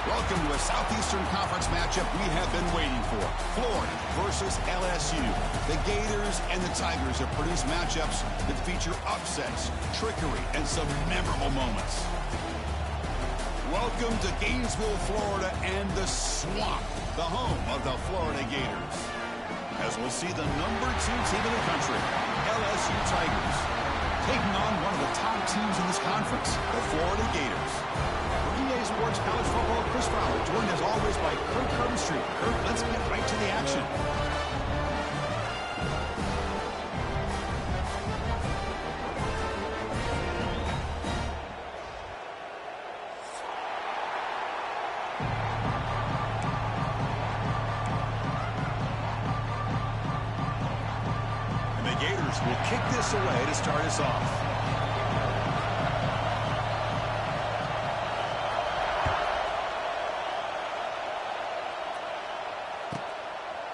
Welcome to a Southeastern Conference matchup we have been waiting for. Florida versus LSU. The Gators and the Tigers have produced matchups that feature upsets, trickery, and some memorable moments. Welcome to Gainesville, Florida, and the Swamp, the home of the Florida Gators. As we'll see the number 2 team in the country, LSU Tigers, taking on one of the top teams in this conference, the Florida Gators. EA Sports College Football, Chris Fowler, joined as always by Kirk Herbstreit. Kirk, let's get right to the action. And the Gators will kick this away to start us off.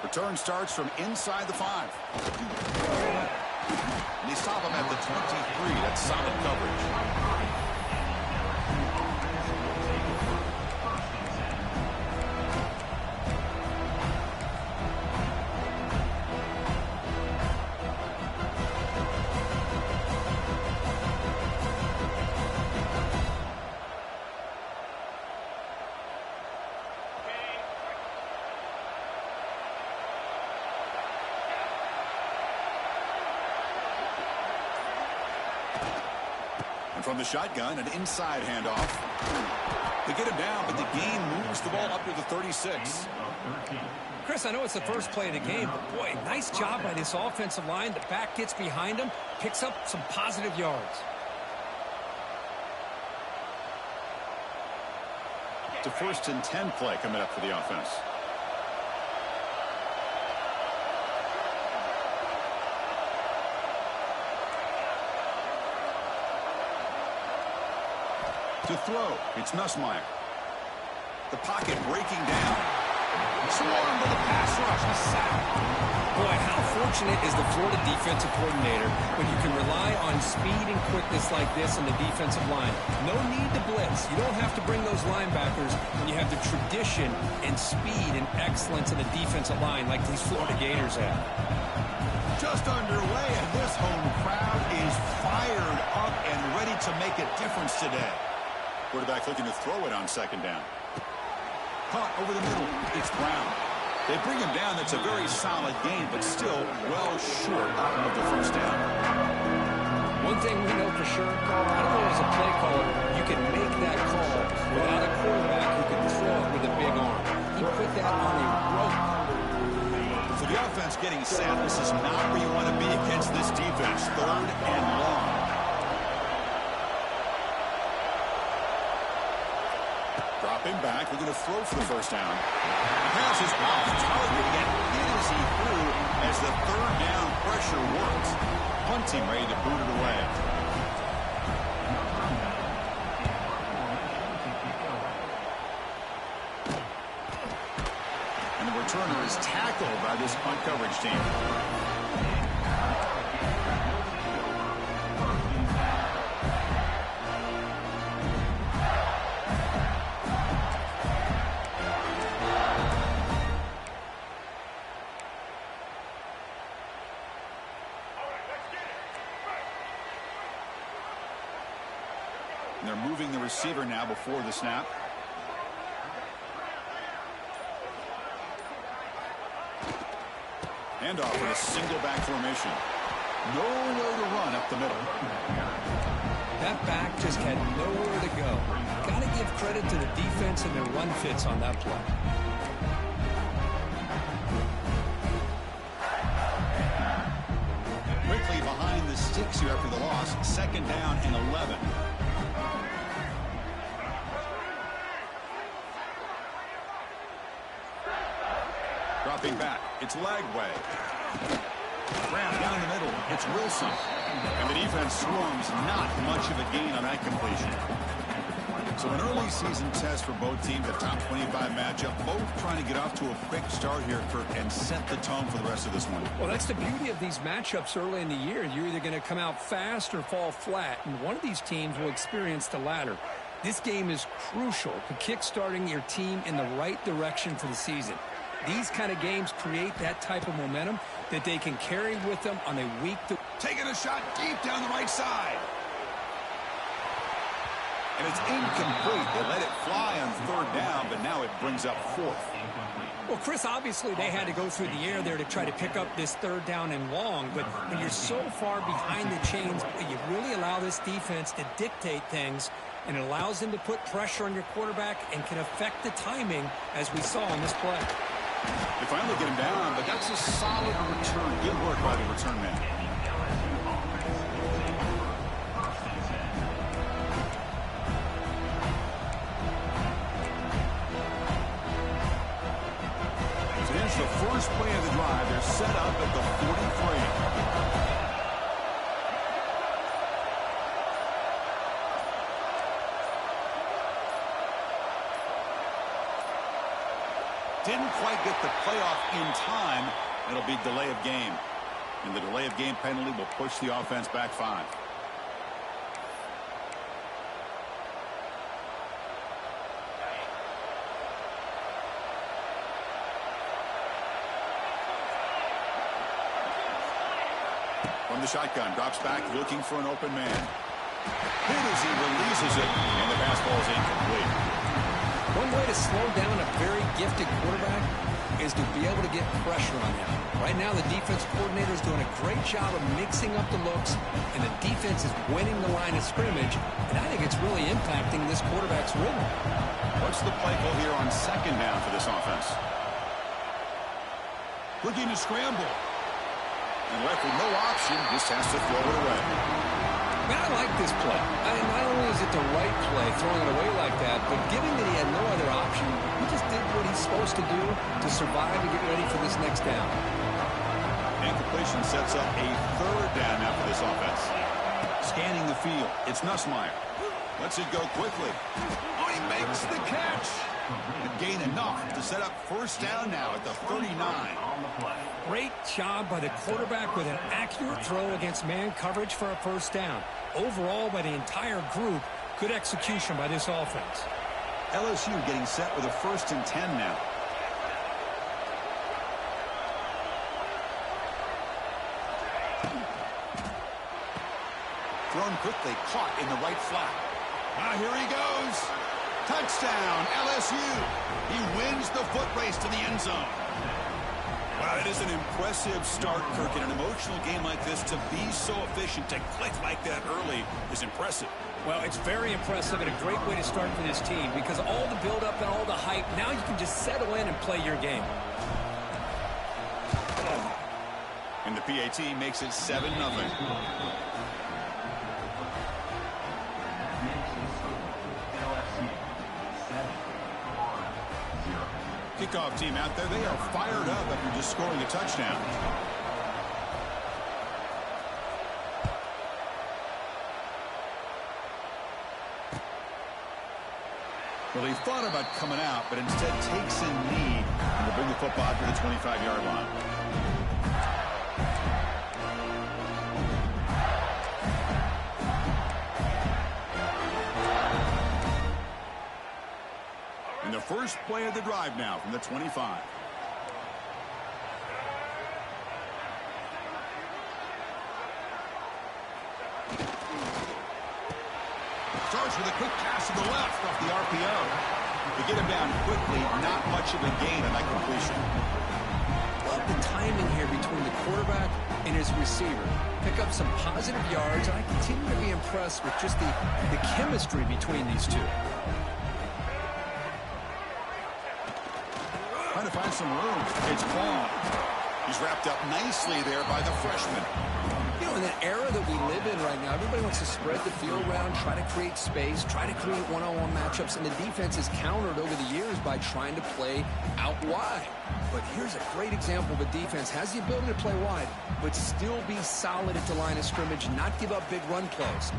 Return starts from inside the 5. And they stop him at the 23. That's solid coverage. And from the shotgun, an inside handoff. They get him down, but the gain moves the ball up to the 36. Chris, I know it's the first play of the game, but boy, nice job by this offensive line. The back gets behind him, picks up some positive yards. It's a 1st and 10 play coming up for the offense. To throw, it's Nussmeier. The pocket breaking down. Swarmed by the pass rush. A sack. Boy, how fortunate is the Florida defensive coordinator when you can rely on speed and quickness like this in the defensive line. No need to blitz. You don't have to bring those linebackers when you have the tradition and speed and excellence in the defensive line like these Florida Gators have. Just underway, and this home crowd is fired up and ready to make a difference today. Quarterback looking to throw it on 2nd down. Caught over the middle. It's Brown. They bring him down. That's a very solid gain, but still well short of the 1st down. One thing we know for sure, I don't know as a play caller, you can make that call without a quarterback who can throw it with a big arm. He put that on a rope. So the offense getting set. This is not where you want to be against this defense. 3rd and long. Dropping back, we're going to throw for the 1st down. The pass is off target again. Hit as he threw as the 3rd down pressure works. Punting ready to boot it away. And the returner is tackled by this punt coverage team. They're moving the receiver now before the snap. Handoff with a single back formation. Nowhere to run up the middle. That back just had nowhere to go. Got to give credit to the defense and their run fits on that play. Quickly behind the sticks here after the loss. 2nd down and 11. Dropping back, it's Lagway. Grab down the middle, it's Wilson. And the defense swarms, not much of a gain on that completion. So an early season test for both teams, a top 25 matchup, both trying to get off to a quick start here, Kirk, and set the tone for the rest of this one. Well, that's the beauty of these matchups early in the year. You're either going to come out fast or fall flat, and one of these teams will experience the latter. This game is crucial to kickstarting your team in the right direction for the season. These kind of games create that type of momentum that they can carry with them on a week to... Taking a shot deep down the right side. And it's incomplete. They let it fly on third down, but now it brings up fourth. Well, Chris, obviously they had to go through the air there to try to pick up this third down and long, but when you're so far behind the chains, you really allow this defense to dictate things, and it allows them to put pressure on your quarterback and can affect the timing, as we saw on this play. They finally get him down, but that's a solid return. Good work by the return man. The first play of the drive. They're set up at the 43. Didn't quite get the playoff in time. It'll be delay of game. And the delay of game penalty will push the offense back 5. From the shotgun, drops back, looking for an open man. Hit as he releases it, and the pass ball is incomplete. One way to slow down a very gifted quarterback is to be able to get pressure on him. Right now, the defense coordinator is doing a great job of mixing up the looks, and the defense is winning the line of scrimmage, and I think it's really impacting this quarterback's rhythm. What's the play call here on second down for this offense? Looking to scramble. And left with no option, just has to throw it away. Man, I like this play. Not only is it the right play, throwing it away like that, but given that he had no other option, he just did what he's supposed to do to survive and get ready for this next down. And completion sets up a third down now for this offense. Scanning the field, it's Nussmeier. Lets it go quickly. Oh, he makes the catch. And gain enough to set up first down now at the 39. Great job by the quarterback with an accurate throw against man coverage for a first down. Overall, by the entire group, good execution by this offense. LSU getting set with a 1st and 10 now. Thrown quickly, caught in the right flat. Ah, here he goes. Touchdown, LSU. He wins the foot race to the end zone. Wow, it is an impressive start, Kirk. In an emotional game like this, to be so efficient, to click like that early is impressive. Well, it's very impressive and a great way to start for this team because all the build-up and all the hype, now you can just settle in and play your game. And the PAT makes it 7-0. Kickoff team out there. They are fired up after just scoring a touchdown. Well, he thought about coming out, but instead takes a knee and will bring the football to the 25-yard line. And the first play of the drive now from the 25. Starts with a quick pass to the left off the RPO. To get him down quickly, not much of a gain on that completion. Love the timing here between the quarterback and his receiver. Pick up some positive yards, and I continue to be impressed with just the chemistry between these two. Trying to find some room. It's Paul. He's wrapped up nicely there by the freshman. You know, in the era that we live in right now, everybody wants to spread the field around, try to create space, try to create one-on-one matchups, and the defense is countered over the years by trying to play out wide. But here's a great example of a defense has the ability to play wide, but still be solid at the line of scrimmage, not give up big run plays.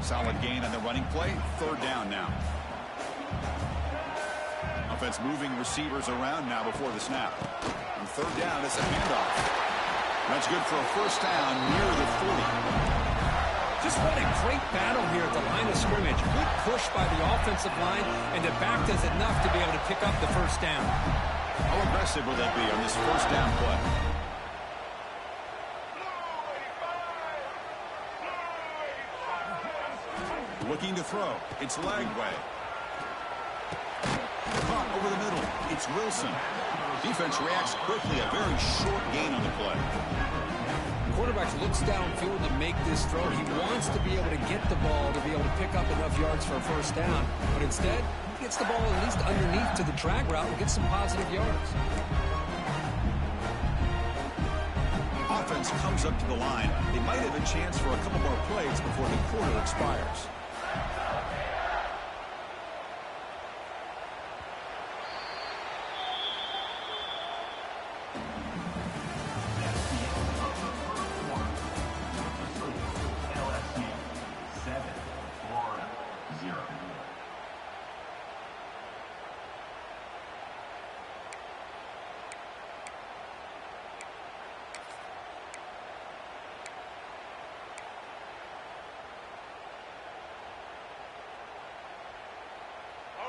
Solid gain on the running play. Third down now. Offense moving receivers around now before the snap. And third down, it's a handoff. That's good for a first down near the 40. Just what a great battle here at the line of scrimmage. Good push by the offensive line, and the back does enough to be able to pick up the first down. How aggressive will they be on this first down play? Looking to throw. It's Lagway. Caught over the middle. It's Wilson. Defense reacts quickly. A very short gain on the play. Quarterback looks downfield to make this throw. He wants to be able to get the ball to be able to pick up enough yards for a first down. But instead, he gets the ball at least underneath to the drag route and gets some positive yards. Offense comes up to the line. They might have a chance for a couple more plays before the quarter expires.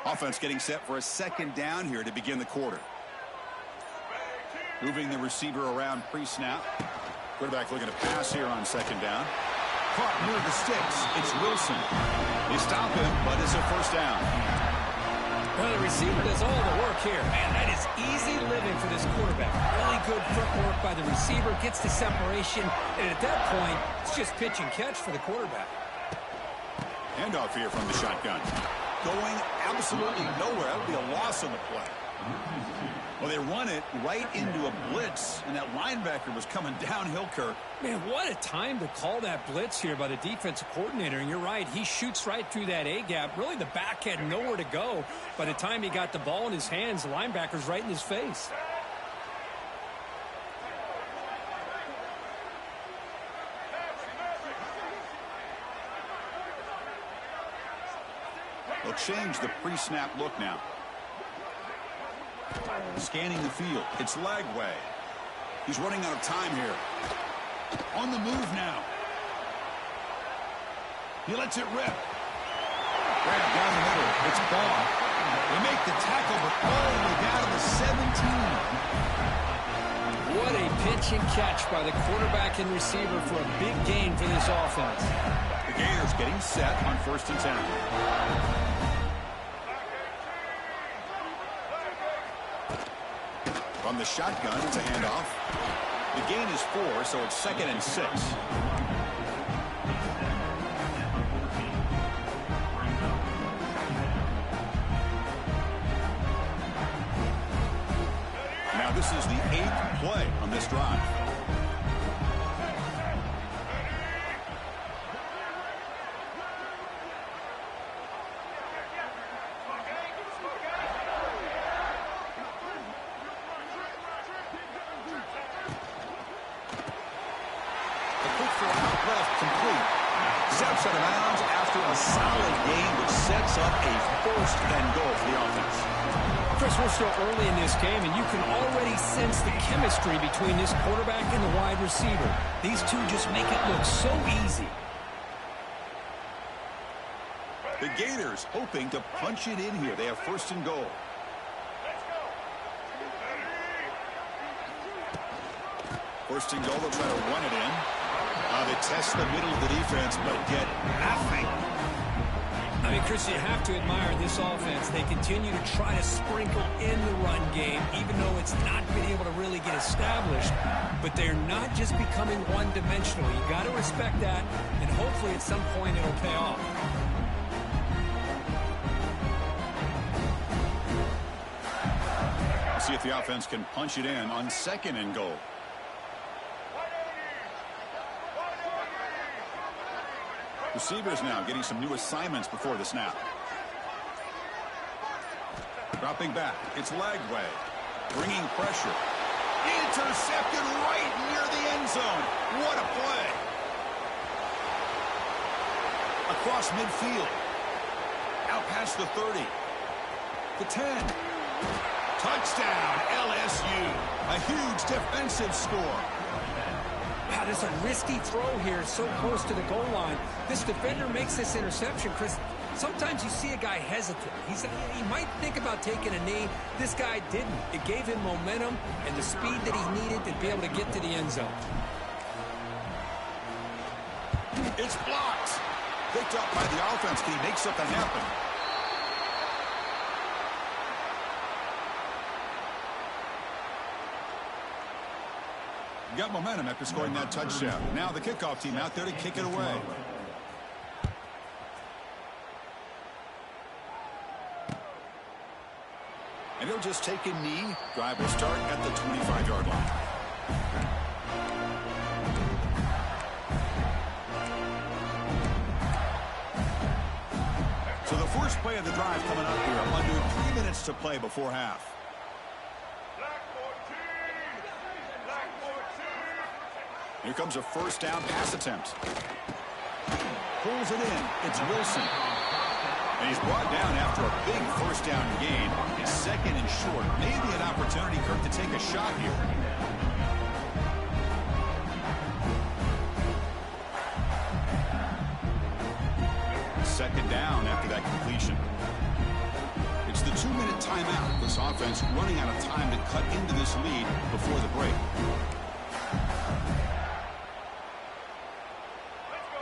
Offense getting set for a second down here to begin the quarter. Moving the receiver around pre-snap. Quarterback looking to pass here on second down. Caught near the sticks. It's Wilson. They stop him, but it's a first down. Well, the receiver does all the work here. Man, that is easy living for this quarterback. Really good footwork by the receiver. Gets the separation. And at that point, it's just pitch and catch for the quarterback. Handoff here from the shotgun. Going absolutely nowhere. That would be a loss on the play. Well, they run it right into a blitz, and that linebacker was coming downhill, Kirk. Man, what a time to call that blitz here by the defensive coordinator. And you're right, he shoots right through that A-gap. Really, the back had nowhere to go. By the time he got the ball in his hands, the linebacker's right in his face. They'll change the pre-snap look now. Scanning the field. It's Lagway. He's running out of time here. On the move now. He lets it rip. Right down the middle. It's Ball. They make the tackle, but all the way down to the 17. What a pitch and catch by the quarterback and receiver for a big gain for this offense. The Gators getting set on 1st and 10. From the shotgun, it's a handoff. The gain is 4, so it's 2nd and 6. Now this is the 8th play on this drive. Steps out of bounds after a solid game, which sets up a 1st and goal for the offense. Chris, we're still early in this game, and you can already sense the chemistry between this quarterback and the wide receiver. These two just make it look so easy. The Gators hoping to punch it in here. They have 1st and goal. First and goal, they'll try to run it in. They test the middle of the defense, but get nothing. I mean, Chris, you have to admire this offense. They continue to try to sprinkle in the run game, even though it's not been able to really get established. But they're not just becoming one-dimensional. You got to respect that, and hopefully at some point it'll pay off. We'll see if the offense can punch it in on 2nd and goal. Receivers now getting some new assignments before the snap. Dropping back. It's Lagway. Bringing pressure. Intercepted right near the end zone. What a play. Across midfield. Out past the 30. The 10. Touchdown, LSU. A huge defensive score. Wow, there's a risky throw here so close to the goal line. This defender makes this interception, Chris. Sometimes you see a guy hesitate. He might think about taking a knee. This guy didn't. It gave him momentum and the speed that he needed to be able to get to the end zone. It's blocked. Picked up by the offense. Can he make something happen? Got momentum after scoring that touchdown. Now the kickoff team out there to kick it away. And he'll just take a knee. Drive will start at the 25-yard line. So the first play of the drive coming up here. Under 3 minutes to play before half. Here comes a first down pass attempt. Pulls it in. It's Wilson. And he's brought down after a big first down gain. It's second and short. Maybe an opportunity, Kirk, to take a shot here. Second down after that completion. It's the 2-minute timeout. This offense running out of time to cut into this lead before the break.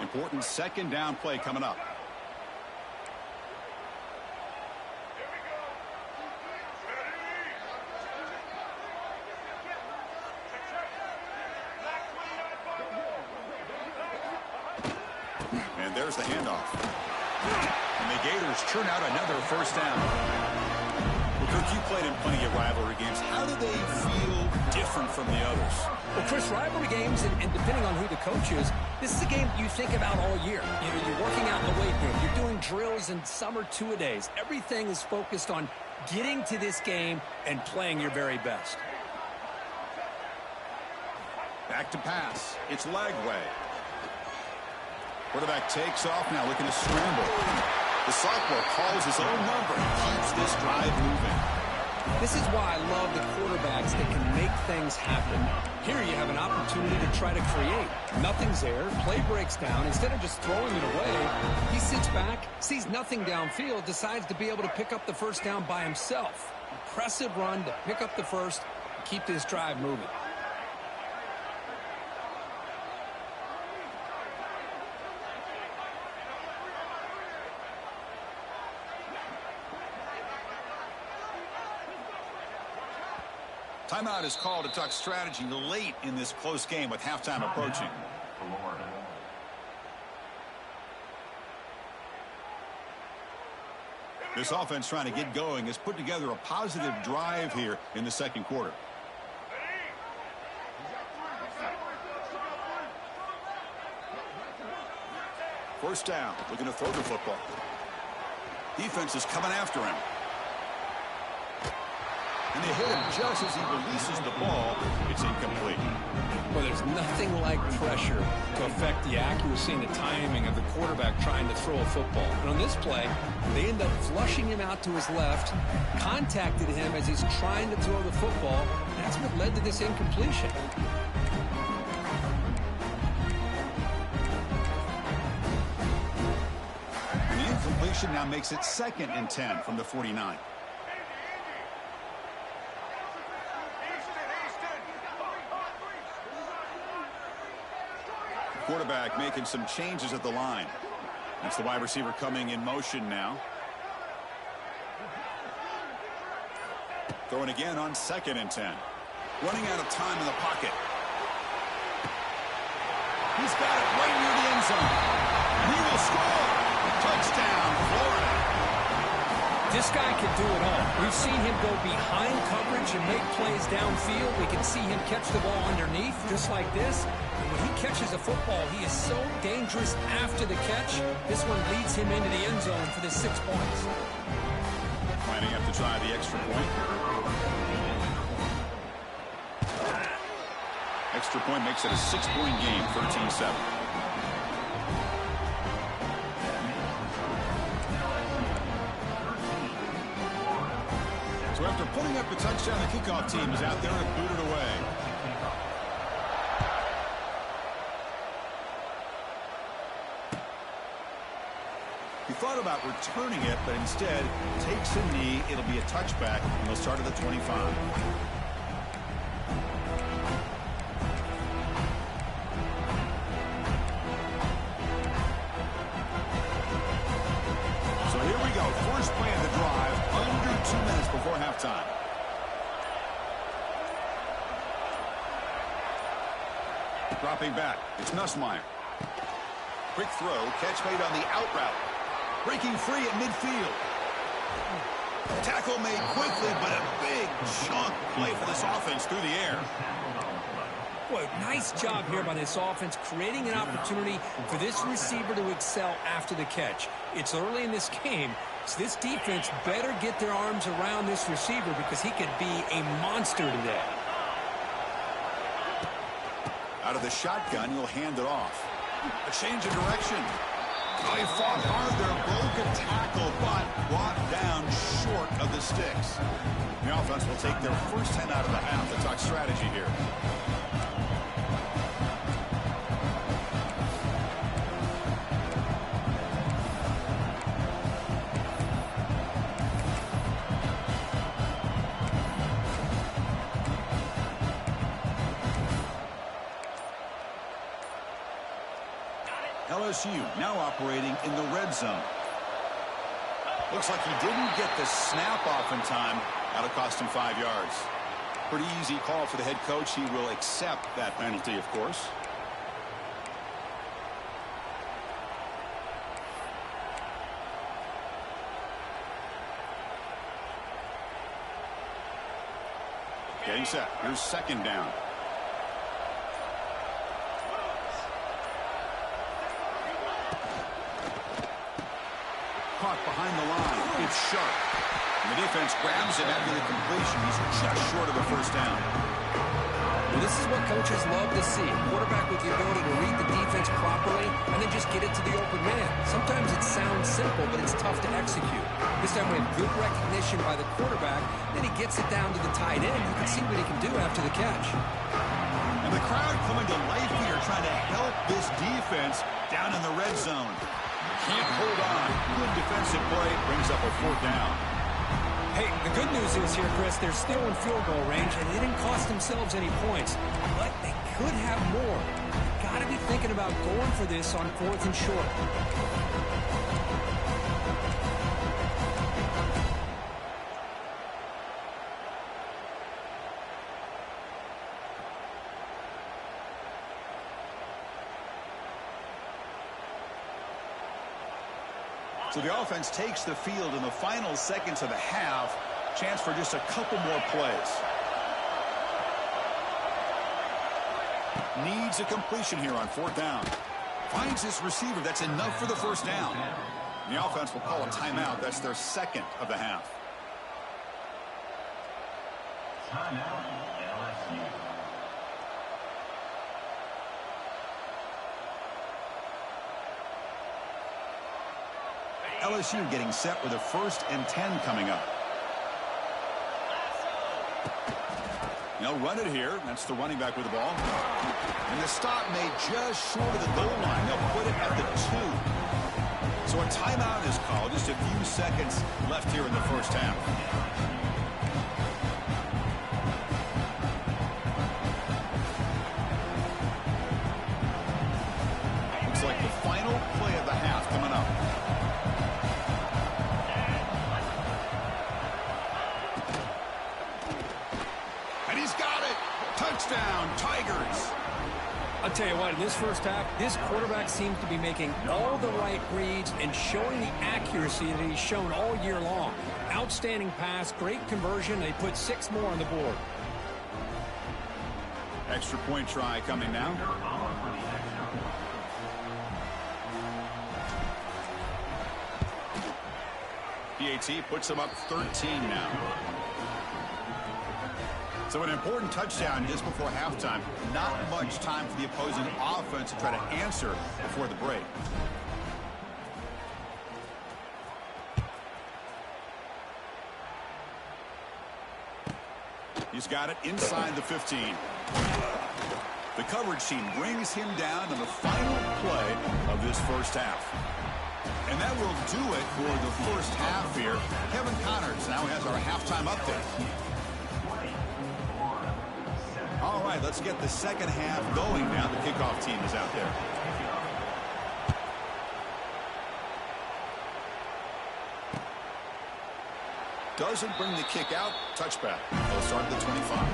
Important second down play coming up. And there's the handoff. And the Gators churn out another first down. Well, Kirk, you played in plenty of rivalry games. How do they feel different from the others? Well, Chris, rivalry games, and depending on who the coach is, this is a game you think about all year. You know, you're working out in the weight room. You're doing drills and some are two-a-days. Everything is focused on getting to this game and playing your very best. Back to pass. It's Lagway. Quarterback takes off now, looking to scramble. The sophomore calls his own number and keeps this drive moving. This is why I love the quarterbacks that can make things happen. Here you have an opportunity to try to create. Nothing's there. Play breaks down. Instead of just throwing it away, he sits back, sees nothing downfield, decides to be able to pick up the first down by himself. Impressive run to pick up the first, keep this drive moving. Timeout is called to talk strategy late in this close game with halftime approaching. This offense trying to get going has put together a positive drive here in the second quarter. First down, looking to throw the football. Defense is coming after him. And they hit him just as he releases the ball. It's incomplete. Well, there's nothing like pressure to affect the accuracy and the timing of the quarterback trying to throw a football. And on this play, they end up flushing him out to his left, contacted him as he's trying to throw the football. And that's what led to this incompletion. And the incompletion now makes it 2nd and 10 from the 49. Quarterback making some changes at the line. That's the wide receiver coming in motion now. Throwing again on 2nd and 10. Running out of time in the pocket. He's got it right near the end zone. And he will score. Touchdown, Florida. This guy can do it all. We've seen him go behind coverage and make plays downfield. We can see him catch the ball underneath just like this. And when he catches a football, he is so dangerous after the catch. This one leads him into the end zone for the 6 points. Lining up to try the extra point. Extra point makes it a 6-point game, 13-7. So after putting up a touchdown, the kickoff team is out there to boot it away. He thought about returning it, but instead takes a knee. It'll be a touchback, and they'll start at the 25. So here we go. First play of the drive, under 2 minutes before halftime. Dropping back, it's Nussmeier. Quick throw, catch made on the out route. Breaking free at midfield. Tackle made quickly, but a big chunk play for this offense through the air. Boy, nice job here by this offense, creating an opportunity for this receiver to excel after the catch. It's early in this game, so this defense better get their arms around this receiver because he could be a monster today. Out of the shotgun, he'll hand it off. A change of direction. Oh, he fought hard there, broke a tackle, but brought down short of the sticks. The offense will take their first 10 out of the half to talk strategy here. LSU now operating in the red zone. Looks like he didn't get the snap off in time. That'll cost him 5 yards. Pretty easy call for the head coach. He will accept that penalty, of course. Getting set. Here's second down. Caught behind the line. It's Sharp. And the defense grabs him after the completion. He's just short of the first down. Well, this is what coaches love to see. A quarterback with the ability to read the defense properly and then just get it to the open man. Sometimes it sounds simple, but it's tough to execute. This time we have good recognition by the quarterback. Then he gets it down to the tight end. You can see what he can do after the catch. And the crowd coming to life here, trying to help this defense down in the red zone. Can't hold on. Good defensive play. Brings up a fourth down. Hey, the good news is here, Chris, they're still in field goal range, and they didn't cost themselves any points. But they could have more. Got to be thinking about going for this on 4th and short. So the offense takes the field in the final seconds of the half. Chance for just a couple more plays. Needs a completion here on 4th down. Finds his receiver. That's enough for the first down. And the offense will call a timeout. That's their second of the half. Timeout, LSU. LSU getting set with a 1st and 10 coming up. They'll run it here. That's the running back with the ball. And the stop made just short of the goal line. They'll put it at the 2. So a timeout is called. Just a few seconds left here in the first half. Looks like the final play of the half coming up. Touchdown, Tigers. I'll tell you what, in this first half, this quarterback seems to be making all the right reads and showing the accuracy that he's shown all year long. Outstanding pass, great conversion. They put 6 more on the board. Extra point try coming now. PAT puts them up 13 now. So an important touchdown just before halftime. Not much time for the opposing offense to try to answer before the break. He's got it inside the 15. The coverage team brings him down in the final play of this first half. And that will do it for the first half here. Kevin Connors now has our halftime update. All right, let's get the second half going now. The kickoff team is out there. Doesn't bring the kick out. Touchback. They'll start at the 25.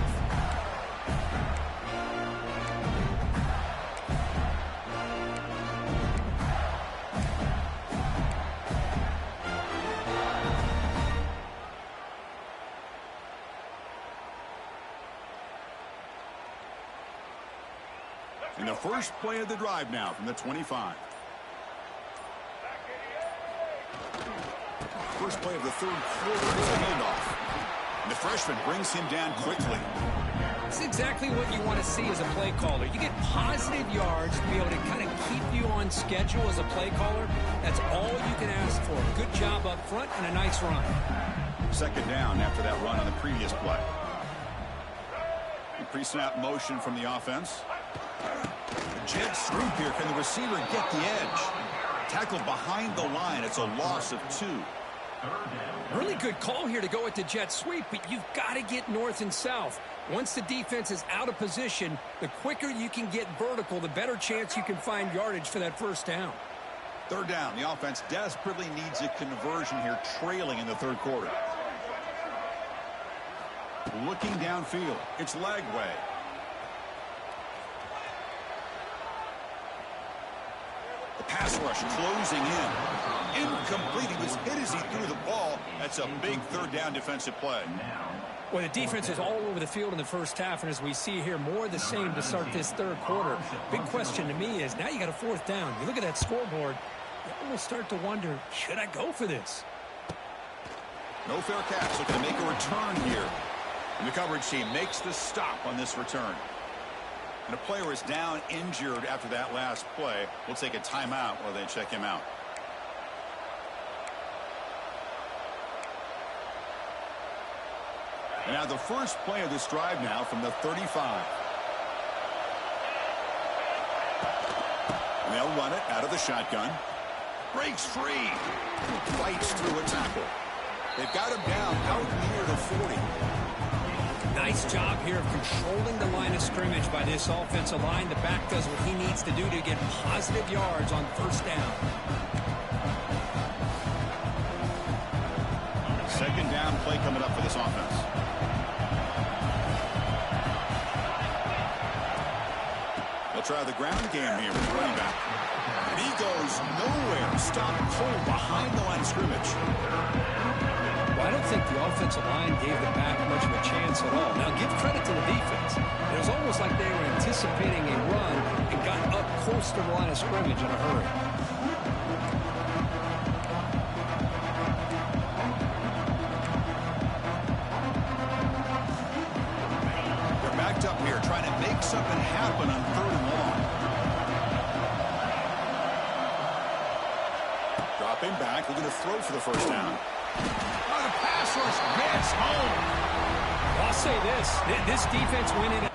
In the first play of the drive now from the 25. First play of the third quarter is a handoff. And the freshman brings him down quickly. It's exactly what you want to see as a play caller. You get positive yards to be able to kind of keep you on schedule as a play caller. That's all you can ask for. Good job up front and a nice run. Second down after that run on the previous play. Pre-snap motion from the offense. Jet sweep here. Can the receiver get the edge? Tackled behind the line. It's a loss of 2. Really good call here to go with the jet sweep, but you've got to get north and south. Once the defense is out of position, the quicker you can get vertical, the better chance you can find yardage for that first down. Third down. The offense desperately needs a conversion here, trailing in the third quarter. Looking downfield. It's Lagway. The pass rush closing in. Incomplete. He was hit as he threw the ball. That's a big third down defensive play. Well, the defense is all over the field in the first half, and as we see here, more of the same to start this third quarter. Big question to me is, now you got a fourth down. You look at that scoreboard, you almost start to wonder, should I go for this? No fair catch. Looking to make a return here. And the coverage team makes the stop on this return. And a player is down injured after that last play. We'll take a timeout while they check him out. And now the first play of this drive now from the 35. And they'll run it out of the shotgun. Breaks free. Fights through a tackle. They've got him down out near the 40. Nice job here of controlling the line of scrimmage by this offensive line. The back does what he needs to do to get positive yards on first down. Second down play coming up for this offense. They'll try the ground game here with the running back. And he goes nowhere. Stop cold behind the line of scrimmage. Well, I don't think the offensive line gave the back much of a chance at all. Now, give credit to the defense. It was almost like they were anticipating a run and got up close to the line of scrimmage in a hurry. They're backed up here trying to make something happen on third and long. Dropping back, looking to throw for the first down. Oh, the pass rush gets home. I'll say this defense went in.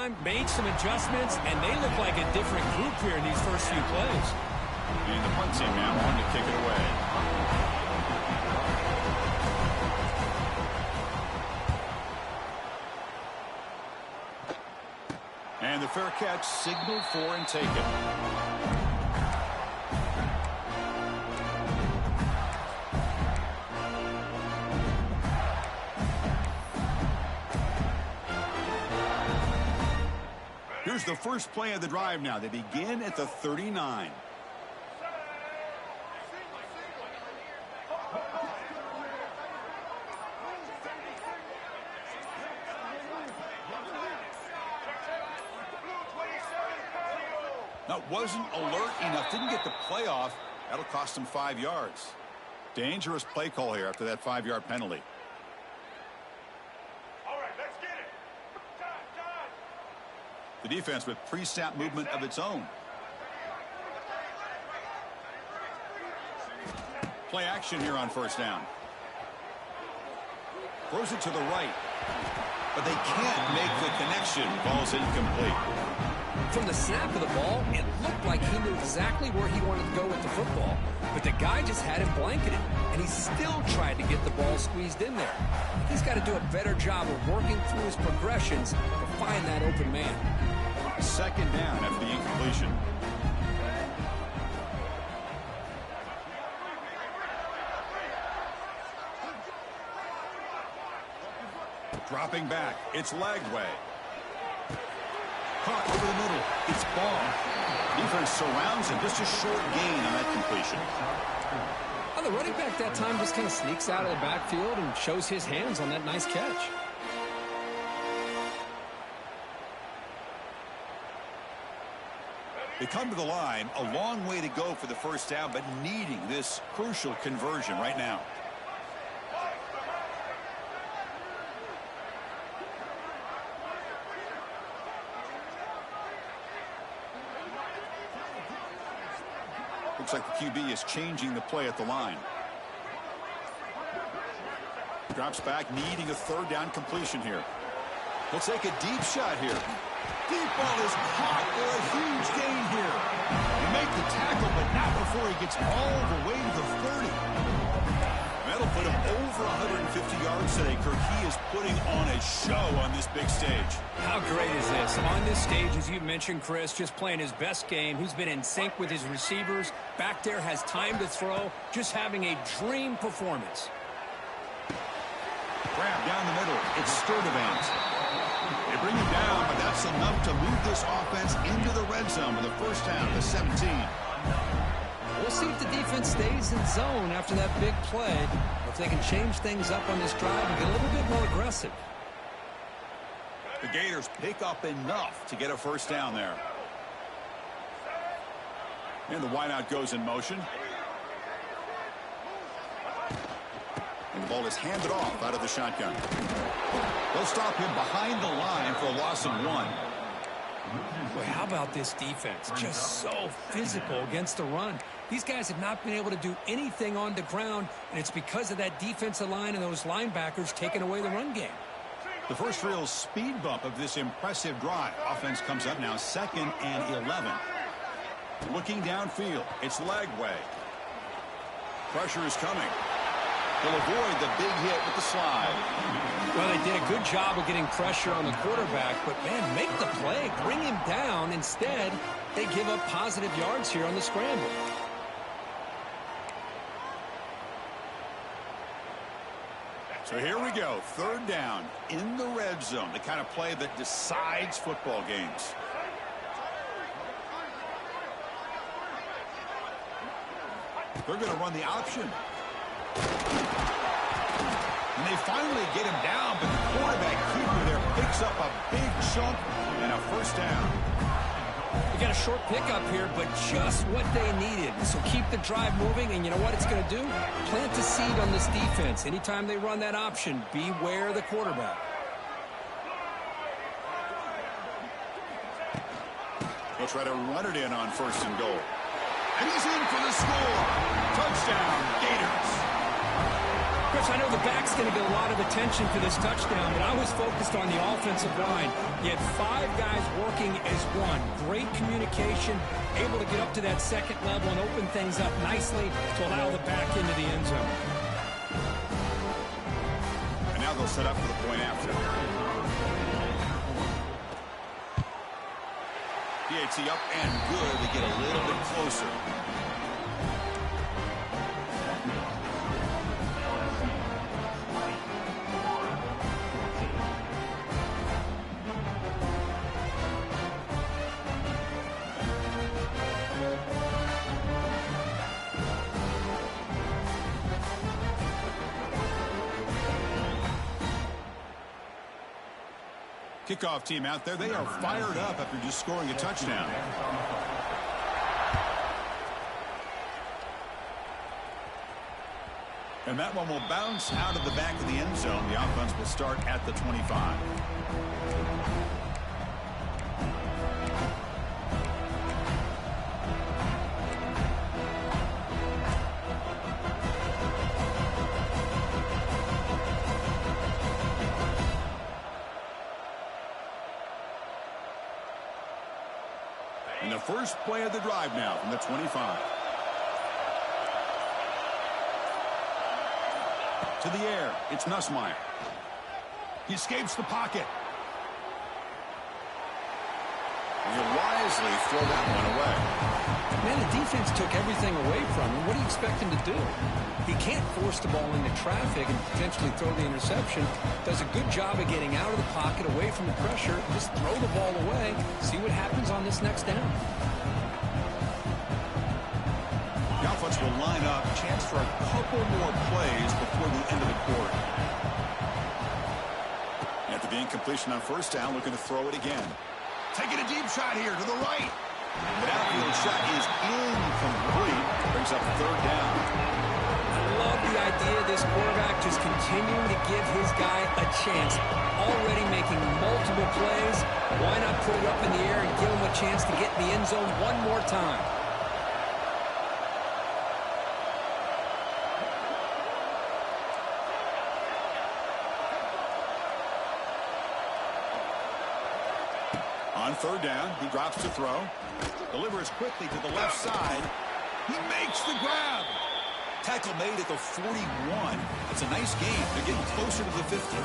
time, made some adjustments, and they look like a different group here in these first few plays. And the punt team now on to kick it away. And the fair catch signaled for and taken. Here's the first play of the drive now. They begin at the 39. That wasn't alert enough. Didn't get the play off. That'll cost him 5 yards. Dangerous play call here after that 5-yard penalty. All right, let's get it. The defense with pre-snap movement of its own. Play action here on first down. Throws it to the right. But they can't make the connection. Ball's incomplete. From the snap of the ball, it looked like he knew exactly where he wanted to go with the football. But the guy just had him blanketed, and he still tried to get the ball squeezed in there. He's got to do a better job of working through his progressions to find that open man. Second down after the incompletion. Dropping back, it's Lagway. Caught over the middle. It's ball. Defense surrounds him. Just a short gain on that completion. Well, the running back that time just kind of sneaks out of the backfield and shows his hands on that nice catch. They come to the line. A long way to go for the first down, but needing this crucial conversion right now. Looks like the QB is changing the play at the line. Drops back, needing a third down completion here. He'll take a deep shot here. Deep ball is caught for a huge gain here. He make the tackle, but not before he gets all the way to the 30. That'll put him over 150 yards today. Kirk, he is putting on a show on this big stage. How great is this? On this stage, as you mentioned, Chris, just playing his best game. He's been in sync with his receivers. Back there, has time to throw. Just having a dream performance. Grab down the middle. It's Sturdivant. They bring him down, but that's enough to move this offense into the red zone with a first down to 17. We'll see if the defense stays in zone after that big play, or if they can change things up on this drive and get a little bit more aggressive. The Gators pick up enough to get a first down there. And the wideout goes in motion. And the ball is handed off out of the shotgun. They'll stop him behind the line for a loss of 1. Boy, how about this defense? Just so physical against the run. These guys have not been able to do anything on the ground, and it's because of that defensive line and those linebackers taking away the run game. The first real speed bump of this impressive drive. Offense comes up now 2nd and 11. Looking downfield, it's Lagway. Pressure is coming. They'll avoid the big hit with the slide. Well, they did a good job of getting pressure on the quarterback, but, man, make the play. Bring him down. Instead, they give up positive yards here on the scramble. So here we go. 3rd down in the red zone. The kind of play that decides football games. They're going to run the option. And they finally get him down, but the quarterback keeper there picks up a big chunk and a first down. They got a short pickup here, but just what they needed. So keep the drive moving, and you know what it's going to do? Plant a seed on this defense. Anytime they run that option, beware the quarterback. They'll try to run it in on 1st and goal. And he's in for the score. Touchdown, Gators. Chris, I know the back's going to get a lot of attention for this touchdown, but I was focused on the offensive line. You had 5 guys working as one. Great communication, able to get up to that second level and open things up nicely to allow the back into the end zone. And now they'll set up for the point after. PAT up and good to get a little bit closer. Kickoff team out there. They are fired up after just scoring a touchdown. And that one will bounce out of the back of the end zone. The offense will start at the 25. And the first play of the drive now from the 25. To the air, it's Nussmeier. He escapes the pocket. And he'll wisely throw that one away. Man, the defense took everything away from him. What do you expect him to do? He can't force the ball into traffic and potentially throw the interception. Does a good job of getting out of the pocket, away from the pressure. Just throw the ball away. See what happens on this next down. The offense will line up. Chance for a couple more plays before the end of the quarter. After the incompletion on first down, looking to throw it again. Taking a deep shot here to the right. The outfield shot is incomplete. Brings up third down. I love the idea of this quarterback just continuing to give his guy a chance. Already making multiple plays. Why not put it up in the air and give him a chance to get in the end zone one more time? On third down, he drops to throw. Delivers quickly to the left side. He makes the grab. Tackle made at the 41. It's a nice game. They're getting closer to the 50.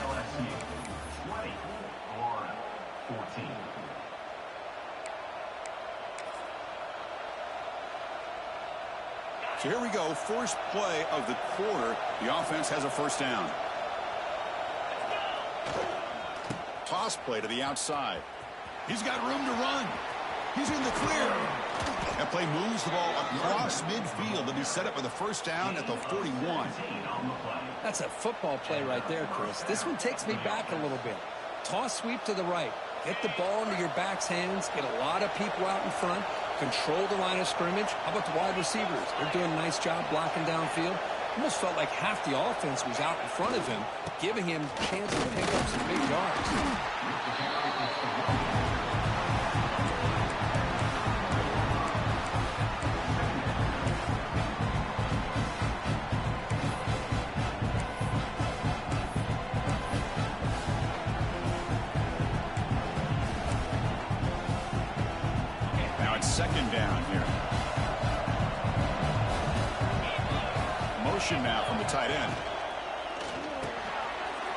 LSU 20, Florida 14. So here we go. First play of the quarter. The offense has a first down. Toss play to the outside. He's got room to run. He's in the clear. That play moves the ball across midfield to be set up with a first down at the 41. That's a football play right there, Chris. This one takes me back a little bit. Toss sweep to the right. Get the ball into your back's hands. Get a lot of people out in front. Control the line of scrimmage. How about the wide receivers? They're doing a nice job blocking downfield. Almost felt like half the offense was out in front of him, giving him a chance to pick up some big yards. Now it's second down here. Motion now from the tight end.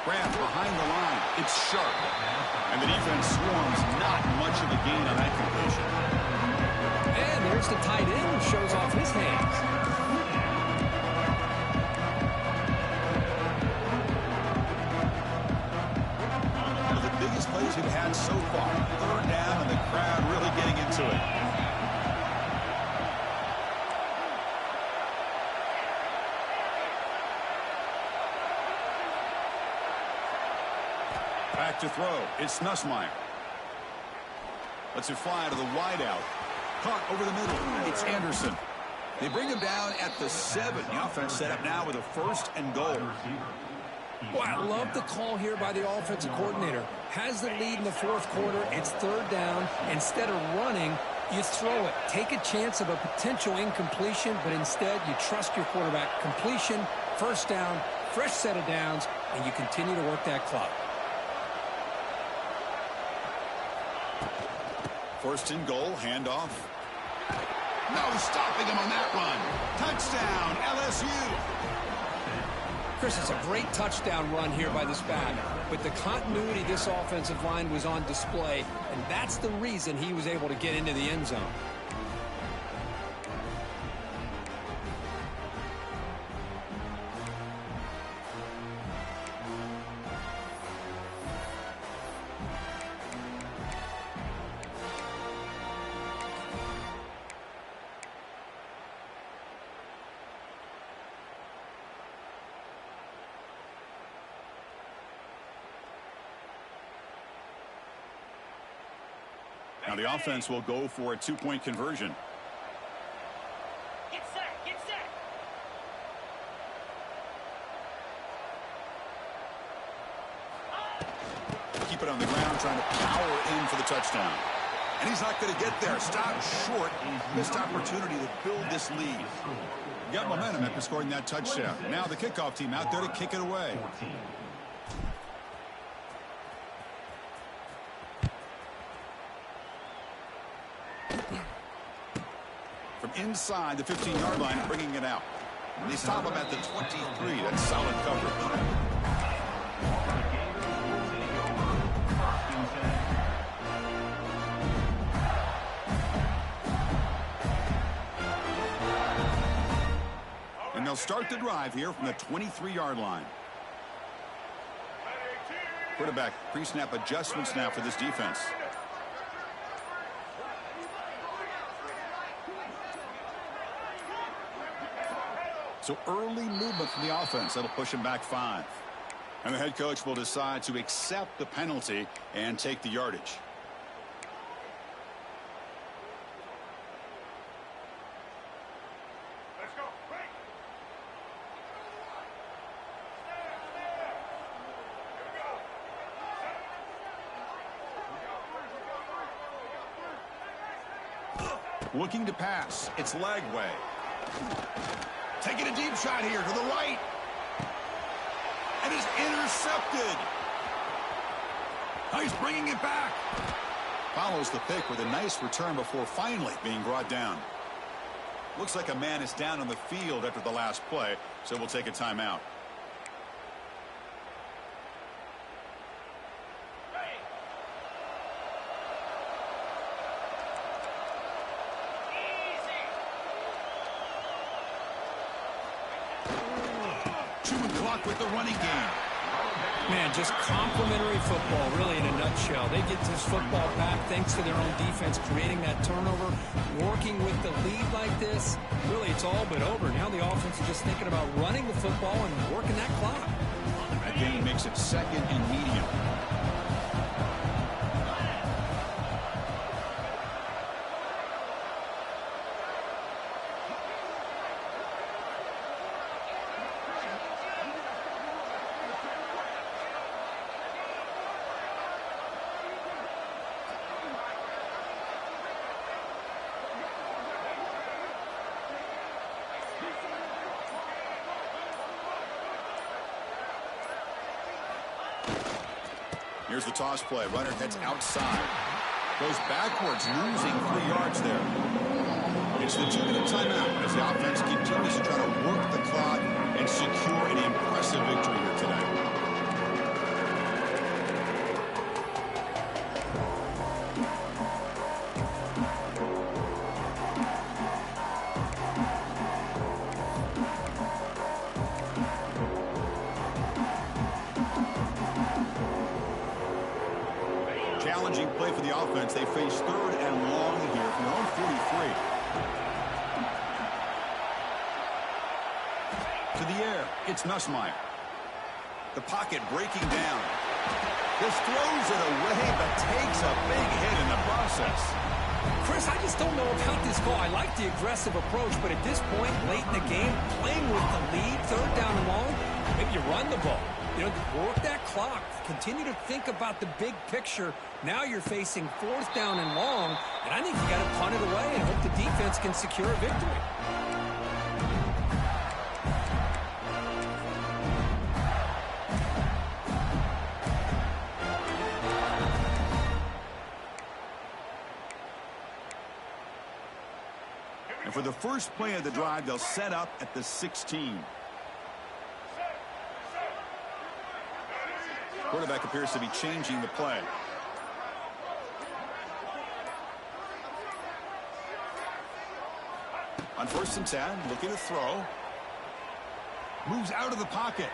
Grab behind the line. It's sharp. And the defense swarms. Not much of a gain on that completion. And there's the tight end who shows off his hands. One of the biggest plays we've had so far. Third down and the crowd really getting into it. Back to throw. It's Nussmeier. Lets it fly to the wideout. Caught over the middle. It's Anderson. They bring him down at the 7. The offense set up now with a first and goal. Boy, I love the call here by the offensive coordinator. Has the lead in the fourth quarter. It's third down. Instead of running, You throw it. Take a chance of a potential incompletion, but instead you trust your quarterback. Completion, first down, fresh set of downs, and you continue to work that clock. First and goal, handoff. No stopping him on that run. Touchdown, LSU. Chris, it's a great touchdown run here by this back, but the continuity of this offensive line was on display, and that's the reason he was able to get into the end zone. Now the offense will go for a two-point conversion. Get set, get set. Keep it on the ground, trying to power in for the touchdown. And he's not going to get there. Stop short. Missed opportunity to build this lead. Got momentum after scoring that touchdown. Now the kickoff team out there to kick it away. From inside the 15-yard line, bringing it out. And they stop him at the 23. That's solid coverage. And they'll start the drive here from the 23-yard line. Quarterback pre-snap adjustments now for this defense. So early movement from the offense. That'll push him back 5. And the head coach will decide to accept the penalty and take the yardage. Let's go. Break. Looking to pass. It's Lagway. Taking a deep shot here to the right. And is intercepted. Oh, he's bringing it back. Follows the pick with a nice return before finally being brought down. Looks like a man is down on the field after the last play, so we'll take a timeout. With the running game. Man, just complimentary football, really, in a nutshell. They get this football back thanks to their own defense, creating that turnover, working with the lead like this. Really, it's all but over. Now the offense is just thinking about running the football and working that clock. That game makes it second and medium. Here's the toss play. Runner heads outside. Goes backwards, losing 3 yards there. It's the 2-minute timeout as the offense continues to try to work the clock and secure an impressive victory here today. Challenging play for the offense. They face 3rd and long here from their own 43. To the air, it's Nussmeier. The pocket breaking down. Just throws it away, but takes a big hit in the process. Chris, I just don't know about this call. I like the aggressive approach, but at this point, late in the game, playing with the lead, 3rd down and long, Maybe you run the ball. You know, work that clock. Continue to think about the big picture. Now you're facing 4th down and long, and I think you got to punt it away and hope the defense can secure a victory. And for the first play of the drive, they'll set up at the 16. Quarterback appears to be changing the play. On 1st and 10, looking to throw. Moves out of the pocket.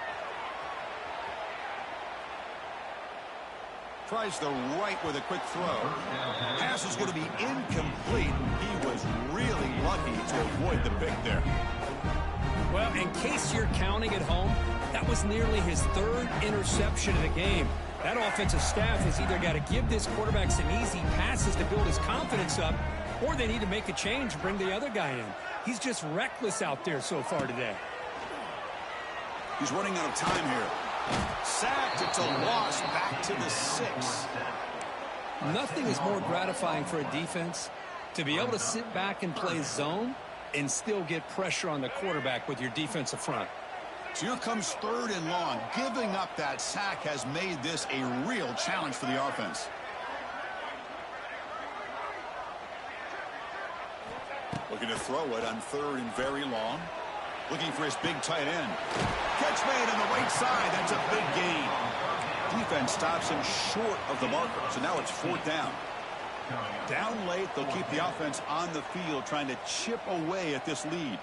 Tries the right with a quick throw. Pass is going to be incomplete. He was really lucky to avoid the pick there. Well, in case you're counting at home, that was nearly his 3rd interception of the game. That offensive staff has either got to give this quarterback some easy passes to build his confidence up, or they need to make a change and bring the other guy in. He's just reckless out there so far today. He's running out of time here. Sacked. It's a loss. Back to the 6. Nothing is more gratifying for a defense to be able to sit back and play zone and still get pressure on the quarterback with your defensive front. So here comes 3rd and long. Giving up that sack has made this a real challenge for the offense. Looking to throw it on 3rd and very long. Looking for his big tight end. Catch made on the right side. That's a big gain. Defense stops him short of the marker. So now it's 4th down. Down late, they'll keep the offense on the field trying to chip away at this lead.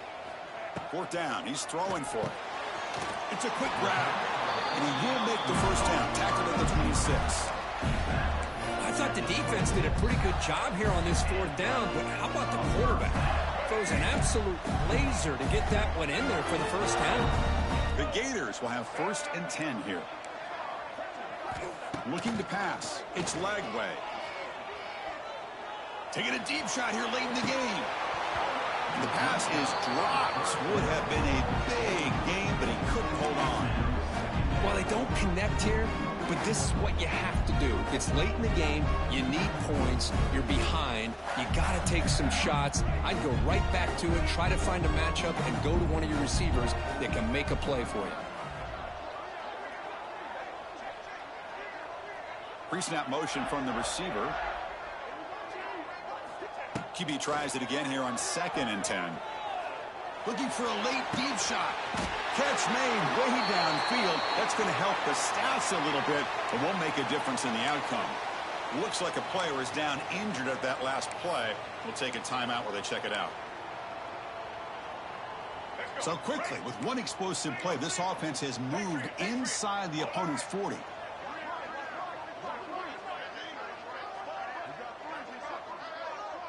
4th down. He's throwing for it. It's a quick grab. And he will make the 1st down. Tackled at the 26. I thought the defense did a pretty good job here on this 4th down, but how about the quarterback? Throws an absolute laser to get that one in there for the 1st down. The Gators will have 1st and 10 here. Looking to pass. It's Lagway. Taking a deep shot here late in the game. And the pass is dropped. Would have been a big game, but he couldn't hold on. Well, they don't connect here, but this is what you have to do. It's late in the game. You need points. You're behind. You got to take some shots. I'd go right back to it, try to find a matchup, and go to one of your receivers that can make a play for you. Pre-snap motion from the receiver. QB tries it again here on 2nd and 10. Looking for a late deep shot. Catch made way downfield. That's going to help the stats a little bit, but won't make a difference in the outcome. Looks like a player is down injured at that last play. We'll take a timeout while they check it out. So quickly, with one explosive play, this offense has moved inside the opponent's 40.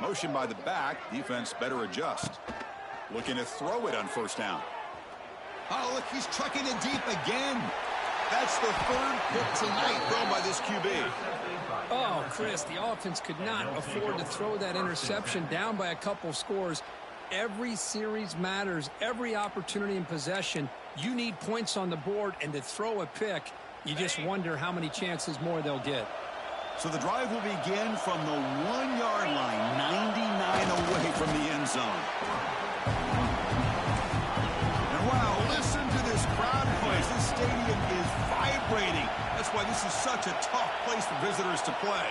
Motion by the back. Defense better adjust. Looking to throw it on 1st down. Oh, look, he's trucking it deep again. That's the 3rd pick tonight thrown by this QB. Oh, Chris, the offense could not afford to throw that interception down by a couple scores. Every series matters. Every opportunity in possession. You need points on the board, and to throw a pick, you just wonder how many chances more they'll get. So the drive will begin from the 1-yard line, 99 away from the end zone. And wow, listen to this crowd noise. This stadium is vibrating. That's why this is such a tough place for visitors to play.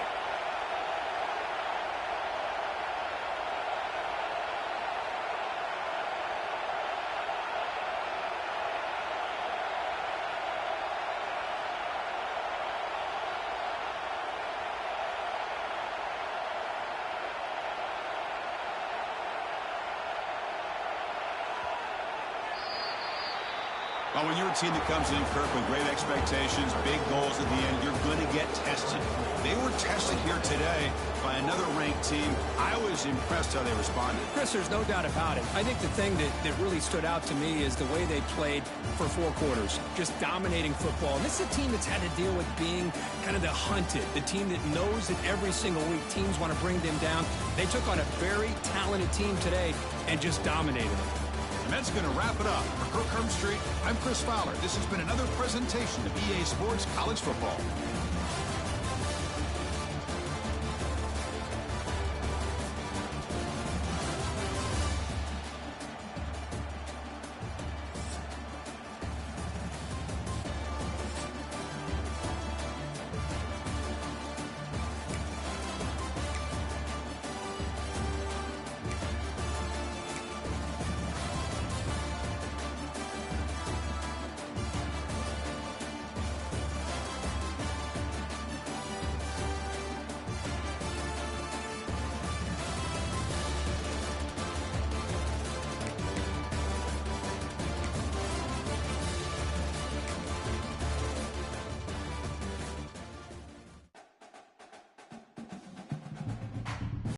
Well, when you're a team that comes in, Kirk, with great expectations, big goals at the end, you're going to get tested. They were tested here today by another ranked team. I was impressed how they responded. Chris, there's no doubt about it. I think the thing that really stood out to me is the way they played for 4 quarters, just dominating football. And this is a team that's had to deal with being kind of the hunted, the team that knows that every single week teams want to bring them down. They took on a very talented team today and just dominated them. And that's going to wrap it up. For Kirk Herbstreit, I'm Chris Fowler. This has been another presentation of EA Sports College Football.